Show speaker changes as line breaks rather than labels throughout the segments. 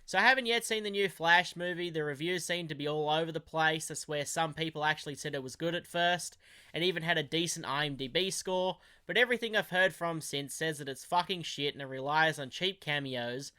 So I haven't yet seen the new Flash movie. The reviews seem to be all over the place. I swear some people actually said it was good at first, and even had a decent IMDb score, but everything I've heard from since says that it's fucking shit and it relies on cheap cameos.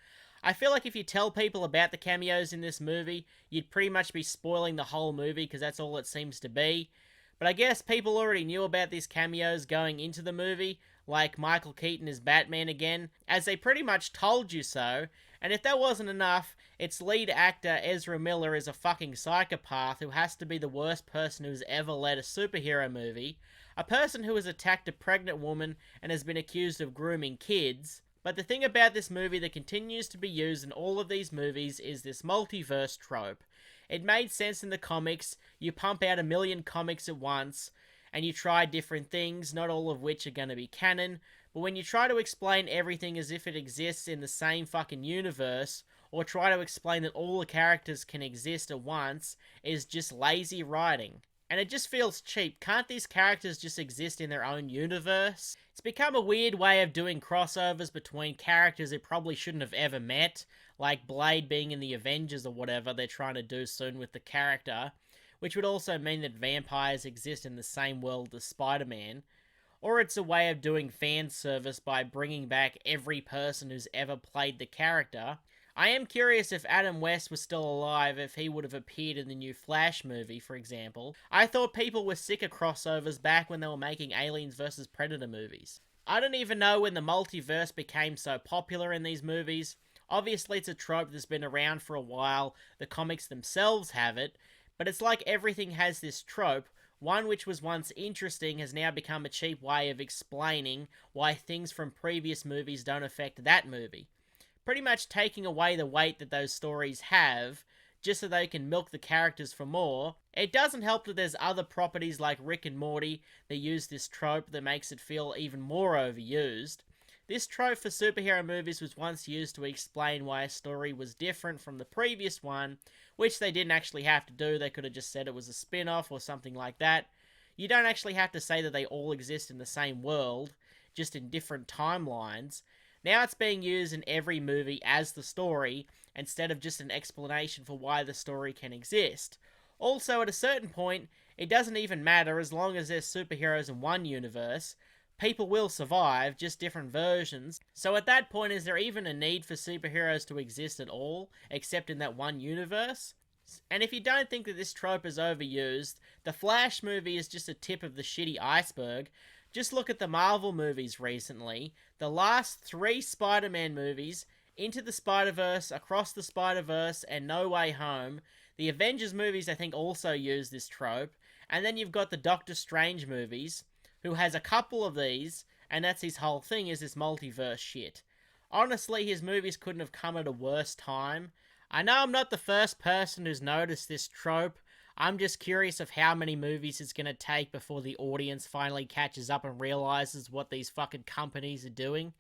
I feel like if you tell people about the cameos in this movie, you'd pretty much be spoiling the whole movie because that's all it seems to be. But I guess people already knew about these cameos going into the movie, like Michael Keaton as Batman again, as they pretty much told you so. And if that wasn't enough, its lead actor Ezra Miller is a fucking psychopath who has to be the worst person who's ever led a superhero movie, a person who has attacked a pregnant woman and has been accused of grooming kids. But the thing about this movie that continues to be used in all of these movies is this multiverse trope. It made sense in the comics. You pump out a million comics at once, and you try different things, not all of which are going to be canon. But when you try to explain everything as if it exists in the same fucking universe, or try to explain that all the characters can exist at once, is just lazy writing. And it just feels cheap. Can't these characters just exist in their own universe? It's become a weird way of doing crossovers between characters who probably shouldn't have ever met, like Blade being in the Avengers or whatever they're trying to do soon with the character, which would also mean that vampires exist in the same world as Spider-Man. Or it's a way of doing fan service by bringing back every person who's ever played the character. I am curious if Adam West was still alive, if he would have appeared in the new Flash movie, for example. I thought people were sick of crossovers back when they were making Aliens vs. Predator movies. I don't even know when the multiverse became so popular in these movies. Obviously it's a trope that's been around for a while, the comics themselves have it, but it's like everything has this trope. One which was once interesting has now become a cheap way of explaining why things from previous movies don't affect that movie. Pretty much taking away the weight that those stories have, just so they can milk the characters for more. It doesn't help that there's other properties like Rick and Morty that use this trope that makes it feel even more overused. This trope for superhero movies was once used to explain why a story was different from the previous one, which they didn't actually have to do. They could have just said it was a spin-off or something like that. You don't actually have to say that they all exist in the same world, just in different timelines. Now it's being used in every movie as the story, instead of just an explanation for why the story can exist. Also, at a certain point, it doesn't even matter as long as there's superheroes in one universe. People will survive, just different versions. So at that point, is there even a need for superheroes to exist at all, except in that one universe? And if you don't think that this trope is overused, the Flash movie is just a tip of the shitty iceberg. Just look at the Marvel movies recently. The last 3 Spider-Man movies, Into the Spider-Verse, Across the Spider-Verse, and No Way Home. The Avengers movies, I think, also use this trope. And then you've got the Doctor Strange movies, who has a couple of these, and that's his whole thing, is this multiverse shit. Honestly, his movies couldn't have come at a worse time. I know I'm not the first person who's noticed this trope. I'm just curious of how many movies it's gonna take before the audience finally catches up and realizes what these fucking companies are doing.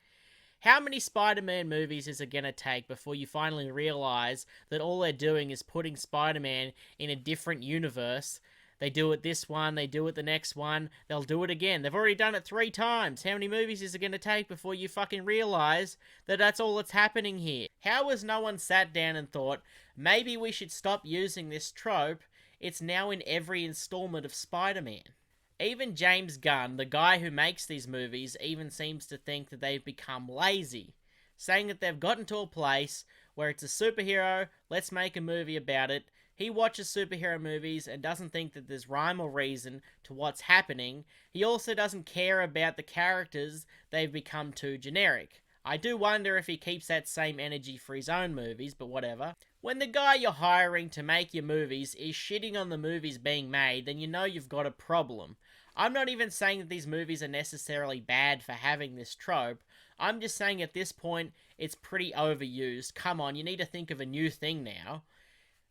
How many Spider-Man movies is it gonna take before you finally realize that all they're doing is putting Spider-Man in a different universe? They do it this one, they do it the next one, they'll do it again. They've already done it 3 times. How many movies is it going to take before you fucking realize that that's all that's happening here? How has no one sat down and thought, maybe we should stop using this trope? It's now in every installment of Spider-Man. Even James Gunn, the guy who makes these movies, even seems to think that they've become lazy, saying that they've gotten to a place where it's a superhero, let's make a movie about it. He watches superhero movies and doesn't think that there's rhyme or reason to what's happening. He also doesn't care about the characters. They've become too generic. I do wonder if he keeps that same energy for his own movies, but whatever. When the guy you're hiring to make your movies is shitting on the movies being made, then you know you've got a problem. I'm not even saying that these movies are necessarily bad for having this trope. I'm just saying at this point, it's pretty overused. Come on, you need to think of a new thing now.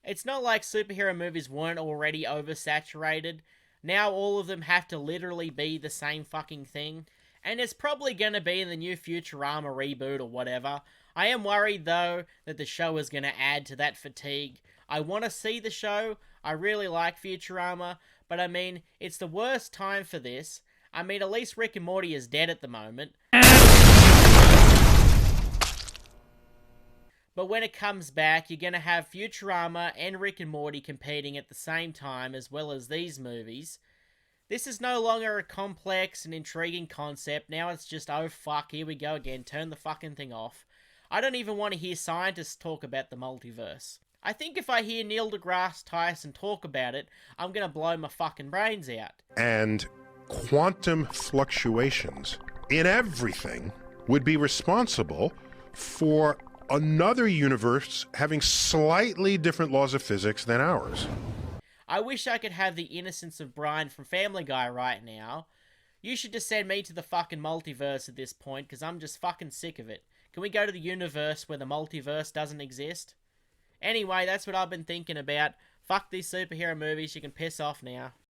It's not like superhero movies weren't already oversaturated. Now all of them have to literally be the same fucking thing. And it's probably gonna be in the new Futurama reboot or whatever. I am worried though that the show is gonna add to that fatigue. I want to see the show. I really like Futurama. But I mean, it's the worst time for this. I mean, at least Rick and Morty is dead at the moment. But when it comes back, you're going to have Futurama and Rick and Morty competing at the same time, as well as these movies. This is no longer a complex and intriguing concept. Now it's just, oh fuck, here we go again, turn the fucking thing off. I don't even want to hear scientists talk about the multiverse. I think if I hear Neil deGrasse Tyson talk about it, I'm gonna blow my fucking brains out.
And quantum fluctuations in everything would be responsible for another universe having slightly different laws of physics than ours.
I wish I could have the innocence of Brian from Family Guy right now. You should just send me to the fucking multiverse at this point, because I'm just fucking sick of it. Can we go to the universe where the multiverse doesn't exist? Anyway, that's what I've been thinking about. Fuck these superhero movies, you can piss off now.